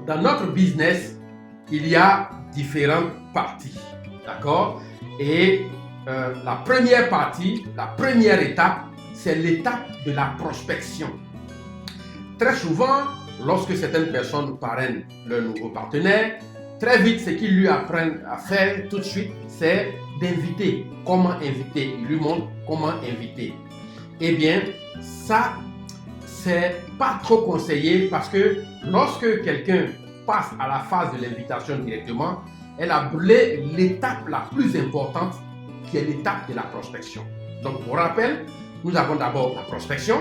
dans notre business, il y a différentes parties. D'accord? Et la première partie, la première étape, c'est l'étape de la prospection. Très souvent, lorsque certaines personnes parrainent leur nouveau partenaire, très vite, ce qu'ils lui apprennent à faire tout de suite, c'est d'inviter. Comment inviter? Ils lui montrent comment inviter. Eh bien, ça, c'est pas trop conseillé parce que lorsque quelqu'un passe à la phase de l'invitation directement, elle a brûlé l'étape la plus importante qui est l'étape de la prospection. Donc, pour rappel, nous avons d'abord la prospection,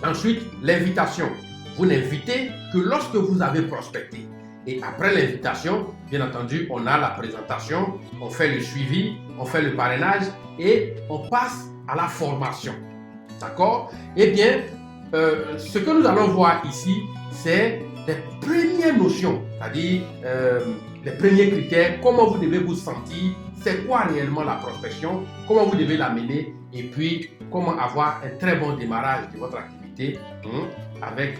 ensuite l'invitation. Vous n'invitez que lorsque vous avez prospecté. Et après l'invitation, bien entendu, on a la présentation, on fait le suivi, on fait le parrainage et on passe à la formation. D'accord? Eh bien, ce que nous allons voir ici, c'est les premières notions, c'est-à-dire les premiers critères, comment vous devez vous sentir, c'est quoi réellement la prospection, comment vous devez la mener et puis comment avoir un très bon démarrage de votre activité avec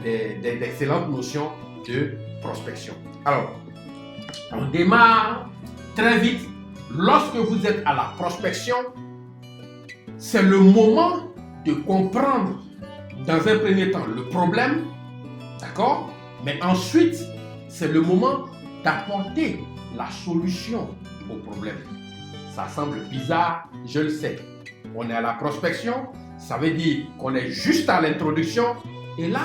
d'excellentes notions de prospection. Alors, on démarre très vite. Lorsque vous êtes à la prospection, c'est le moment de comprendre dans un premier temps le problème, d'accord? Mais ensuite, c'est le moment d'apporter la solution au problème. Ça semble bizarre, je le sais. On est à la prospection, ça veut dire qu'on est juste à l'introduction et là,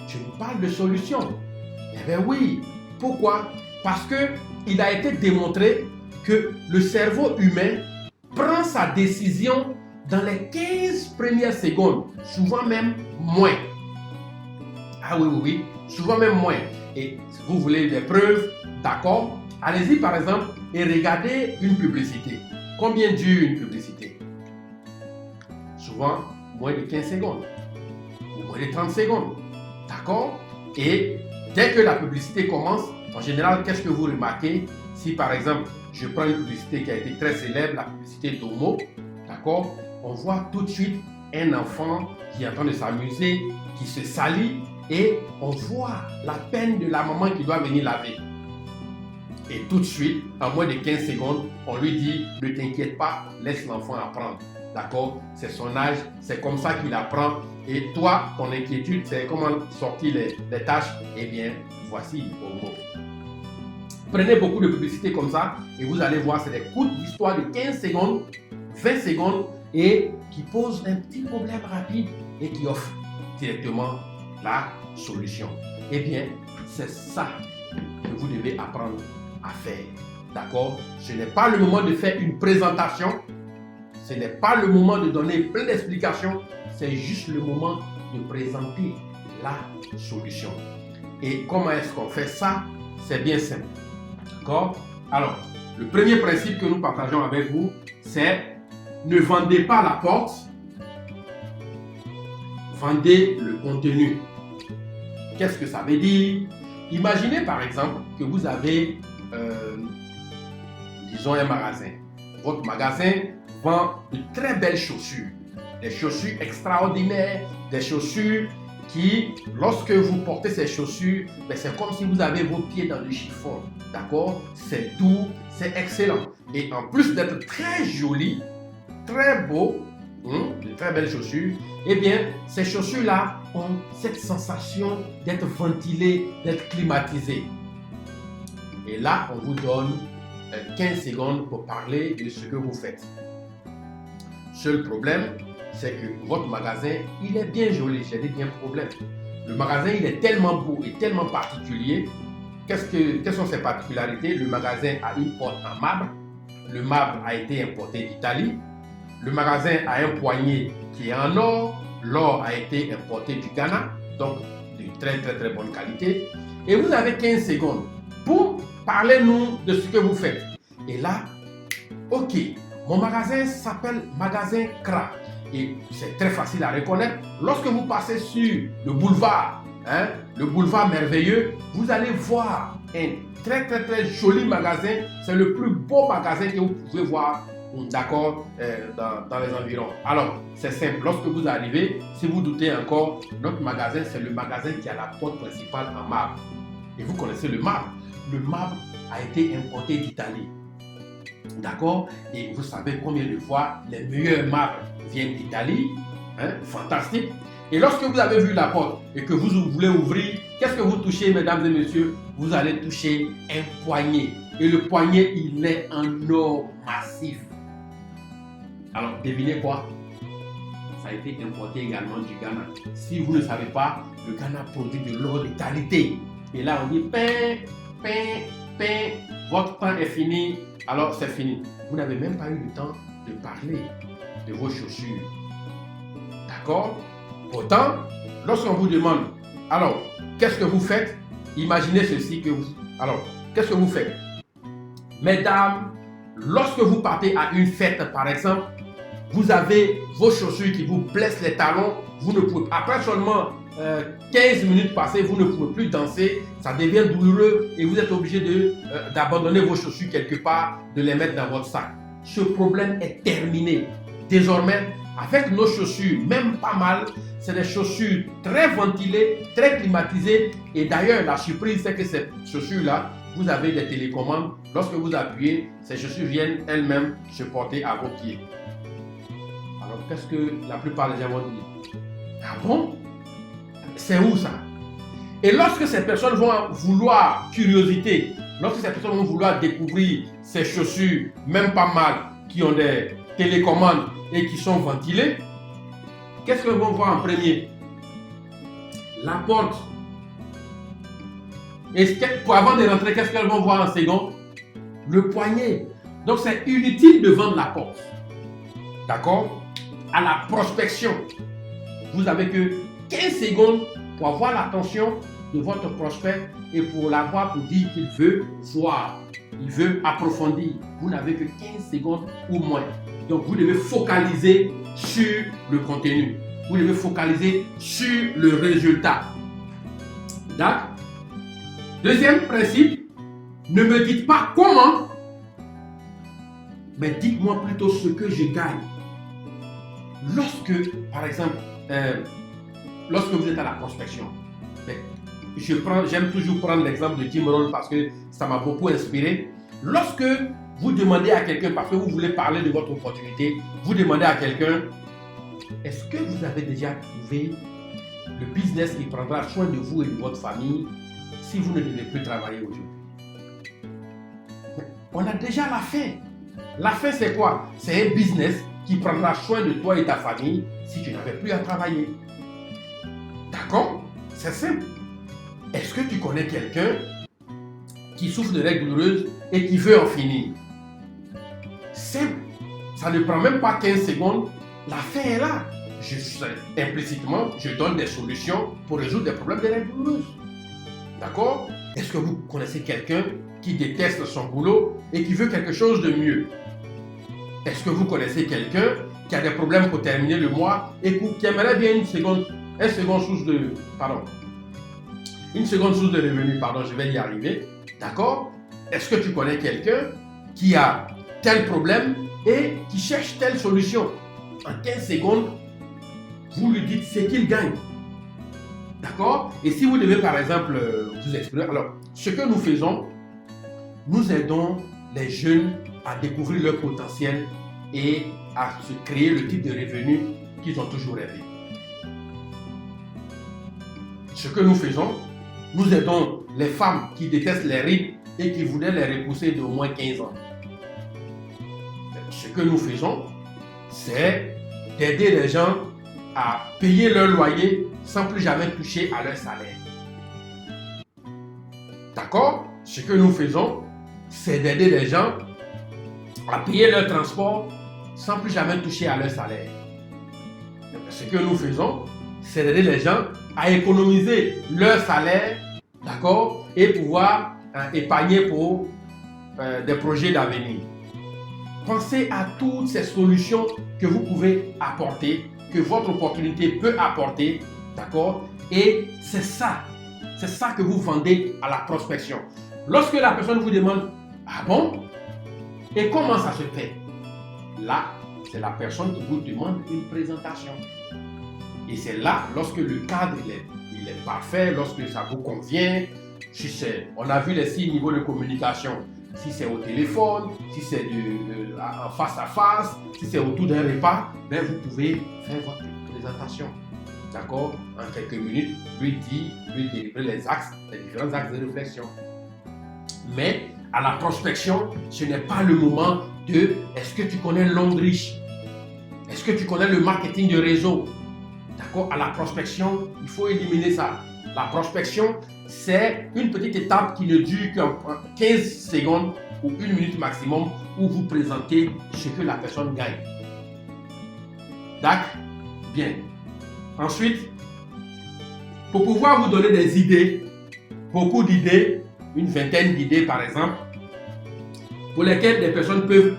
je nous parle de solution. Eh bien oui, pourquoi? Parce qu'il a été démontré que le cerveau humain prend sa décision dans les 15 premières secondes, souvent même moins. Ah oui, oui, oui, souvent même moins. Et si vous voulez des preuves, d'accord, allez-y par exemple et regardez une publicité. Combien dure une publicité? Souvent, moins de 15 secondes ou moins de 30 secondes. D'accord? Et dès que la publicité commence, en général, qu'est-ce que vous remarquez? Si par exemple, je prends une publicité qui a été très célèbre, la publicité d'Omo, d'accord? On voit tout de suite un enfant qui est en train de s'amuser, qui se salit et on voit la peine de la maman qui doit venir laver. Et tout de suite, en moins de 15 secondes, on lui dit, ne t'inquiète pas, laisse l'enfant apprendre. D'accord? C'est son âge, c'est comme ça qu'il apprend. Et toi, ton inquiétude, c'est comment sortir les tâches. Eh bien, voici Omo. Prenez beaucoup de publicités comme ça et vous allez voir, c'est des courtes histoires de 15 secondes, 20 secondes et qui posent un petit problème rapide et qui offrent directement la solution. Eh bien, c'est ça que vous devez apprendre à faire. D'accord? Ce n'est pas le moment de faire une présentation. Ce n'est pas le moment de donner plein d'explications. C'est juste le moment de présenter la solution. Et comment est-ce qu'on fait ça? C'est bien simple. D'accord? Alors, le premier principe que nous partageons avec vous, c'est ne vendez pas la porte, vendez le contenu. Qu'est-ce que ça veut dire? Imaginez par exemple que vous avez, disons, un magasin. Votre magasin vend de très belles chaussures, des chaussures extraordinaires, des chaussures qui, lorsque vous portez ces chaussures, c'est comme si vous avez vos pieds dans le chiffon. D'accord? C'est doux, c'est excellent. Et en plus d'être très joli, très beau, de très belles chaussures, eh bien, ces chaussures-là ont cette sensation d'être ventilées, d'être climatisées. Et là, on vous donne 15 secondes pour parler de ce que vous faites. Seul problème, c'est que votre magasin, il est bien joli, j'ai dit bien problème. Le magasin, il est tellement beau et tellement particulier. Quelles sont ses particularités? Le magasin a une porte en marbre. Le marbre a été importé d'Italie. Le magasin a un poignet qui est en or. L'or a été importé du Ghana, donc de très très très bonne qualité. Et vous avez 15 secondes pour parler-nous de ce que vous faites. Et là, ok, mon magasin s'appelle Magasin Kra. Et c'est très facile à reconnaître. Lorsque vous passez sur le boulevard merveilleux, vous allez voir un très très très joli magasin. C'est le plus beau magasin que vous pouvez voir d'accord, dans les environs. Alors, c'est simple. Lorsque vous arrivez, si vous doutez encore, notre magasin, c'est le magasin qui a la porte principale en marbre. Et vous connaissez le marbre. Le marbre a été importé d'Italie. D'accord? Et vous savez combien de fois les meilleurs marbres viennent d'Italie. Hein? Fantastique. Et lorsque vous avez vu la porte et que vous voulez ouvrir, qu'est-ce que vous touchez, mesdames et messieurs? Vous allez toucher un poignet. Et le poignet, il est en or massif. Alors, devinez quoi? Ça a été importé également du Ghana. Si vous ne savez pas, le Ghana produit de l'or de qualité. Et là, on dit pain, pain, pain, votre temps est fini. Alors, c'est fini. Vous n'avez même pas eu le temps de parler de vos chaussures. D'accord? Pourtant, lorsqu'on vous demande, alors, qu'est-ce que vous faites? Imaginez ceci que vous... Alors, qu'est-ce que vous faites? Mesdames, lorsque vous partez à une fête, par exemple, vous avez vos chaussures qui vous blessent les talons, vous ne pouvez, après seulement 15 minutes passées, vous ne pouvez plus danser, ça devient douloureux et vous êtes obligé d'abandonner vos chaussures quelque part, de les mettre dans votre sac. Ce problème est terminé. Désormais, avec nos chaussures, même pas mal, c'est des chaussures très ventilées, très climatisées. Et d'ailleurs, la surprise, c'est que ces chaussures-là, vous avez des télécommandes. Lorsque vous appuyez, ces chaussures viennent elles-mêmes se porter à vos pieds. Alors, qu'est-ce que la plupart des gens vont dire? Ah bon? C'est où ça? Et lorsque ces personnes vont vouloir, curiosité, lorsque ces personnes vont vouloir découvrir ces chaussures, même pas mal, qui ont des télécommandes et qui sont ventilées, qu'est-ce qu'elles vont voir en premier? La porte. Et avant de rentrer, qu'est-ce qu'elles vont voir en second? Le poignet. Donc c'est inutile de vendre la porte. D'accord? À la prospection, vous avez que 15 secondes pour avoir l'attention de votre prospect et pour l'avoir pour dire qu'il veut voir, il veut approfondir. Vous n'avez que 15 secondes ou moins. Donc vous devez focaliser sur le contenu. Vous devez focaliser sur le résultat. D'accord? Deuxième principe, ne me dites pas comment, mais dites-moi plutôt ce que je gagne. Lorsque, par exemple, lorsque vous êtes à la prospection, j'aime toujours prendre l'exemple de Jim Rohn parce que ça m'a beaucoup inspiré. Lorsque vous demandez à quelqu'un, parce que vous voulez parler de votre opportunité, vous demandez à quelqu'un, est-ce que vous avez déjà trouvé le business qui prendra soin de vous et de votre famille si vous ne devez plus travailler aujourd'hui? On a déjà la fin. La fin, c'est quoi? C'est un business qui prendra soin de toi et ta famille si tu n'avais plus à travailler. D'accord? C'est simple. Est-ce que tu connais quelqu'un qui souffre de règles douloureuses et qui veut en finir? Simple. Ça ne prend même pas 15 secondes. La fin est là. Implicitement, je donne des solutions pour résoudre des problèmes de règles douloureuses. D'accord? Est-ce que vous connaissez quelqu'un qui déteste son boulot et qui veut quelque chose de mieux? Est-ce que vous connaissez quelqu'un qui a des problèmes pour terminer le mois et qui aimerait bien une seconde source de revenus, je vais y arriver. D'accord? Est-ce que tu connais quelqu'un qui a tel problème et qui cherche telle solution? En 15 secondes, vous lui dites ce qu'il gagne. D'accord? Et si vous devez par exemple vous exprimer, alors ce que nous faisons, nous aidons les jeunes à découvrir leur potentiel et à se créer le type de revenus qu'ils ont toujours rêvé. Ce que nous faisons, nous aidons les femmes qui détestent les rides et qui voudraient les repousser d'au moins 15 ans. Ce que nous faisons, c'est d'aider les gens à payer leur loyer sans plus jamais toucher à leur salaire. D'accord? Ce que nous faisons, c'est d'aider les gens à payer leur transport sans plus jamais toucher à leur salaire. Ce que nous faisons, c'est d'aider les gens à économiser leur salaire, d'accord, et pouvoir épargner pour des projets d'avenir. Pensez à toutes ces solutions que vous pouvez apporter, que votre opportunité peut apporter, d'accord, et c'est ça que vous vendez à la prospection. Lorsque la personne vous demande, ah bon, et comment ça se fait? là, c'est la personne qui vous demande une présentation. Et c'est là, lorsque le cadre il est parfait, lorsque ça vous convient, si c'est, on a vu les 6 niveaux de communication, si c'est au téléphone, si c'est en face à face, si c'est autour d'un repas, ben vous pouvez faire votre présentation. D'accord? En quelques minutes, lui délivrer les différents axes de réflexion. Mais à la prospection, ce n'est pas le moment de est-ce que tu connais Londrich? Est-ce que tu connais le marketing de réseau? D'accord? À la prospection, il faut éliminer ça. La prospection, c'est une petite étape qui ne dure que 15 secondes ou 1 minute maximum où vous présentez ce que la personne gagne. D'accord? Bien. Ensuite, pour pouvoir vous donner des idées, beaucoup d'idées, une vingtaine d'idées par exemple, pour lesquelles des personnes peuvent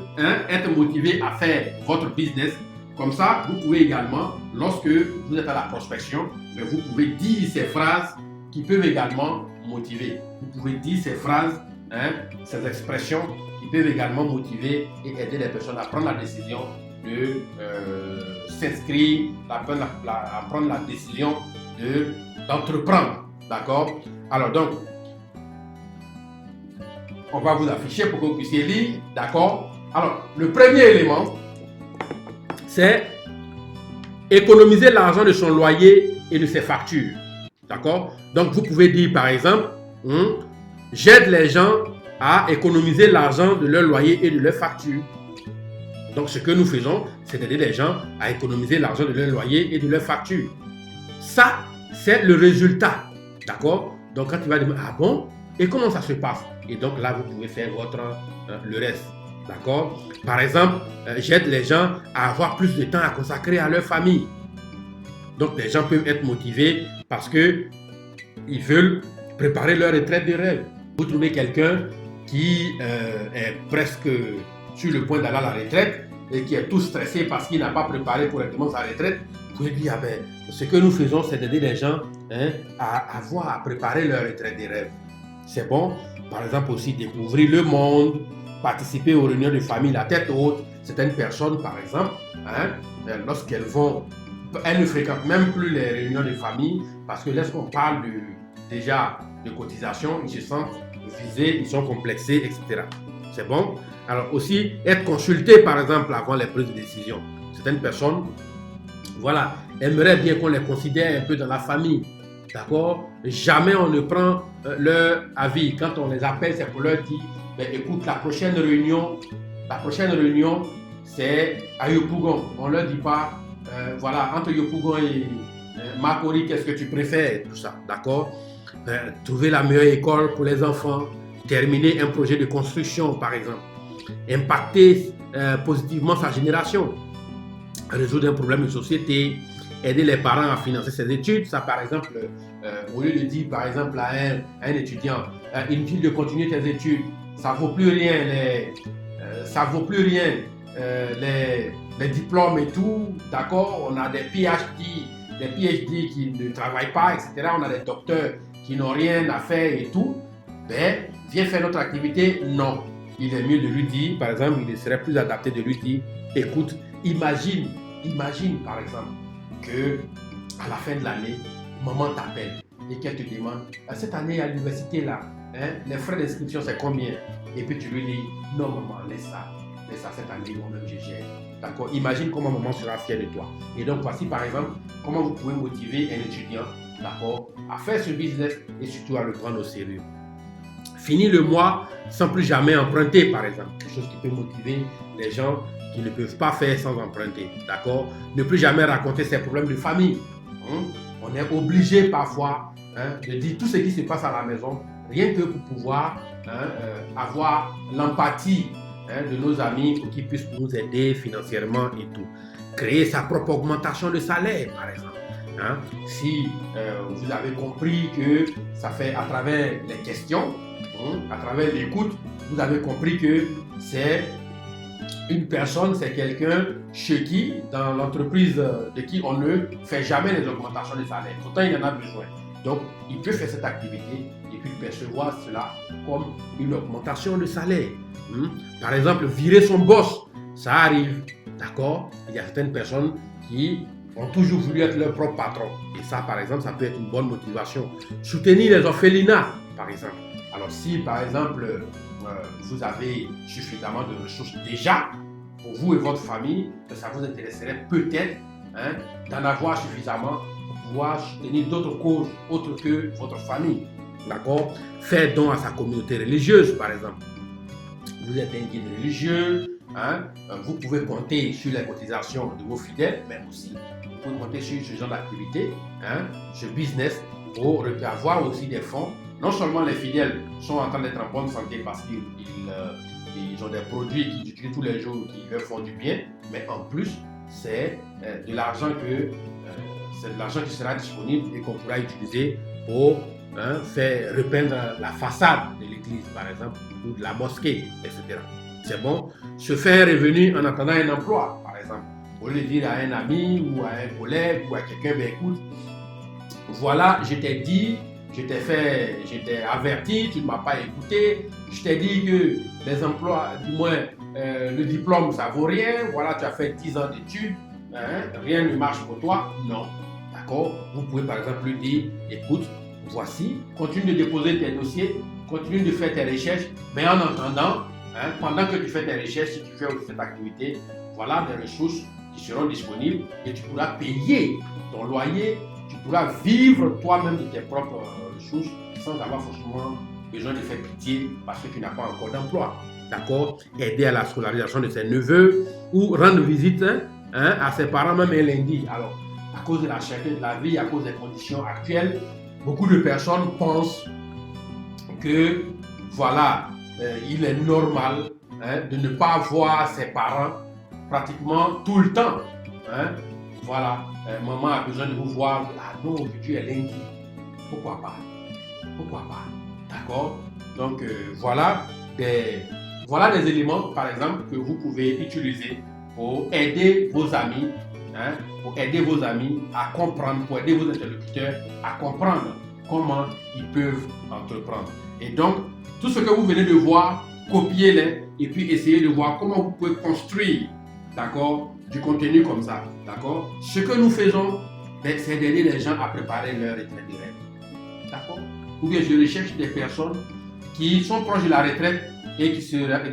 être motivées à faire votre business. Comme ça, vous pouvez également, lorsque vous êtes à la prospection, vous pouvez dire ces phrases qui peuvent également motiver. Vous pouvez dire ces phrases, ces expressions qui peuvent également motiver et aider les personnes à prendre la décision de s'inscrire, à prendre la décision d'entreprendre. D'accord? Alors donc, on va vous afficher pour que vous puissiez lire. D'accord? Alors, le premier élément, c'est économiser l'argent de son loyer et de ses factures. D'accord? Donc, vous pouvez dire par exemple, j'aide les gens à économiser l'argent de leur loyer et de leurs factures. Donc, ce que nous faisons, c'est d'aider les gens à économiser l'argent de leur loyer et de leurs factures. Ça, c'est le résultat. D'accord? Donc, quand tu vas dire, ah bon? Et comment ça se passe? Et donc, là, vous pouvez faire le reste. D'accord? Par exemple, j'aide les gens à avoir plus de temps à consacrer à leur famille. Donc, les gens peuvent être motivés parce qu'ils veulent préparer leur retraite de rêve. Vous trouvez quelqu'un qui est presque sur le point d'aller à la retraite et qui est tout stressé parce qu'il n'a pas préparé correctement sa retraite. Vous pouvez dire, ce que nous faisons, c'est d'aider les gens à préparer leur retraite de rêve. C'est bon. Par exemple, aussi découvrir le monde, participer aux réunions de famille la tête haute. Certaines personnes, par exemple, lorsqu'elles vont, elles ne fréquentent même plus les réunions de famille parce que lorsqu'on parle déjà de cotisation, ils se sentent visés, ils sont complexés, etc. C'est bon? Alors aussi, être consulté, par exemple, avant les prises de décision. Certaines personnes, voilà, aimeraient bien qu'on les considère un peu dans la famille. D'accord? Jamais on ne prend leur avis. Quand on les appelle, c'est pour leur dire, écoute, la prochaine réunion, c'est à Yopougon. On ne leur dit pas, voilà, entre Yopougon et Makori, qu'est-ce que tu préfères? Tout ça, d'accord? Trouver la meilleure école pour les enfants, terminer un projet de construction, par exemple, impacter positivement sa génération, résoudre un problème de société, aider les parents à financer ses études. Ça, par exemple, au lieu de dire, par exemple, à un étudiant, inutile de continuer tes études, ça ne vaut plus rien, les diplômes et tout, d'accord? On a des PhD qui ne travaillent pas, etc. On a des docteurs qui n'ont rien à faire et tout. Viens faire notre activité. Non. Il est mieux de lui dire, par exemple, il serait plus adapté de lui dire, écoute, imagine, par exemple, que à la fin de l'année, maman t'appelle et qu'elle te demande, cette année à l'université là, les frais d'inscription c'est combien? Et puis tu lui dis, non maman, laisse ça cette année, moi-même je gère. D'accord? Imagine comment maman sera fière de toi. Et donc voici par exemple comment vous pouvez motiver un étudiant, d'accord, à faire ce business et surtout à le prendre au sérieux. Finir le mois sans plus jamais emprunter, par exemple, quelque chose qui peut motiver les gens qui ne peuvent pas faire sans emprunter, d'accord? Ne plus jamais raconter ses problèmes de famille. On est obligé parfois de dire tout ce qui se passe à la maison, rien que pour pouvoir avoir l'empathie de nos amis pour qu'ils puissent nous aider financièrement et tout. Créer sa propre augmentation de salaire, par exemple. Si vous avez compris que ça fait à travers les questions, à travers l'écoute, vous avez compris que c'est une personne, c'est quelqu'un chez qui, dans l'entreprise de qui on ne fait jamais les augmentations de salaire. Pourtant, il en a besoin. Donc, il peut faire cette activité et puis percevoir cela comme une augmentation de salaire. Par exemple, virer son boss. Ça arrive, d'accord? Il y a certaines personnes qui ont toujours voulu être leur propre patron. Et ça, par exemple, ça peut être une bonne motivation. Soutenir les orphelinats, par exemple. Alors si, par exemple, vous avez suffisamment de ressources déjà, pour vous et votre famille, ça vous intéresserait peut-être d'en avoir suffisamment pour pouvoir soutenir d'autres causes autres que votre famille. D'accord? Faire don à sa communauté religieuse, par exemple. Vous êtes un guide religieux, vous pouvez compter sur les cotisations de vos fidèles, mais aussi vous pouvez compter sur ce genre d'activité, ce business, pour avoir aussi des fonds. Non seulement les fidèles sont en train d'être en bonne santé parce qu'ils ont des produits qu'ils utilisent tous les jours qui leur font du bien, mais en plus, c'est de l'argent qui sera disponible et qu'on pourra utiliser pour faire repeindre la façade de l'église, par exemple, ou de la mosquée, etc. C'est bon. Se faire revenu en attendant un emploi, par exemple. Au lieu de dire à un ami ou à un collègue ou à quelqu'un, ben écoute, voilà, je t'ai dit, je t'ai averti, tu ne m'as pas écouté, je t'ai dit que les emplois, du moins le diplôme, ça vaut rien, voilà, tu as fait 10 ans d'études, rien ne marche pour toi. Non, d'accord? Vous pouvez par exemple lui dire, écoute, voici, continue de déposer tes dossiers, continue de faire tes recherches, mais en attendant, pendant que tu fais tes recherches, si tu fais aussi cette activité, voilà des ressources qui seront disponibles et tu pourras payer ton loyer, tu pourras vivre toi-même de tes propres ressources sans avoir forcément besoin de faire pitié parce que tu n'as pas encore d'emploi. D'accord? Aider à la scolarisation de ses neveux ou rendre visite à ses parents même un lundi. Alors, à cause de la cherté de la vie, à cause des conditions actuelles, beaucoup de personnes pensent que voilà, il est normal de ne pas voir ses parents pratiquement tout le temps. Voilà, maman a besoin de vous voir. Ah non, aujourd'hui est lundi. Pourquoi pas? Pourquoi pas? D'accord? Donc voilà des éléments, par exemple, que vous pouvez utiliser pour aider vos amis, à comprendre, pour aider vos interlocuteurs à comprendre comment ils peuvent entreprendre. Et donc, tout ce que vous venez de voir, copiez-les et puis essayez de voir comment vous pouvez construire, d'accord, du contenu comme ça, d'accord. Ce que nous faisons, c'est d'aider les gens à préparer leur retraite de rêve, d'accord. Ou bien je recherche des personnes qui sont proches de la retraite et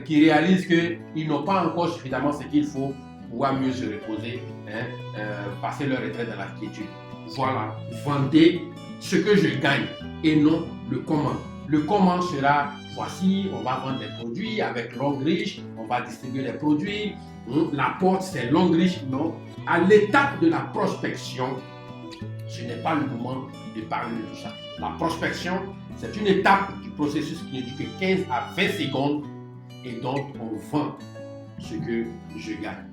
qui réalisent qu'ils n'ont pas encore suffisamment ce qu'il faut pour pouvoir mieux se reposer, passer leur retraite dans la quiétude. Voilà, vendez ce que je gagne et non le comment. Le comment sera, voici, on va vendre des produits avec longue riche, on va distribuer les produits, la porte c'est longue riche, non. À l'étape de la prospection, ce n'est pas le moment de parler de tout ça. La prospection, c'est une étape du processus qui ne dure que 15 à 20 secondes et donc on vend ce que je gagne.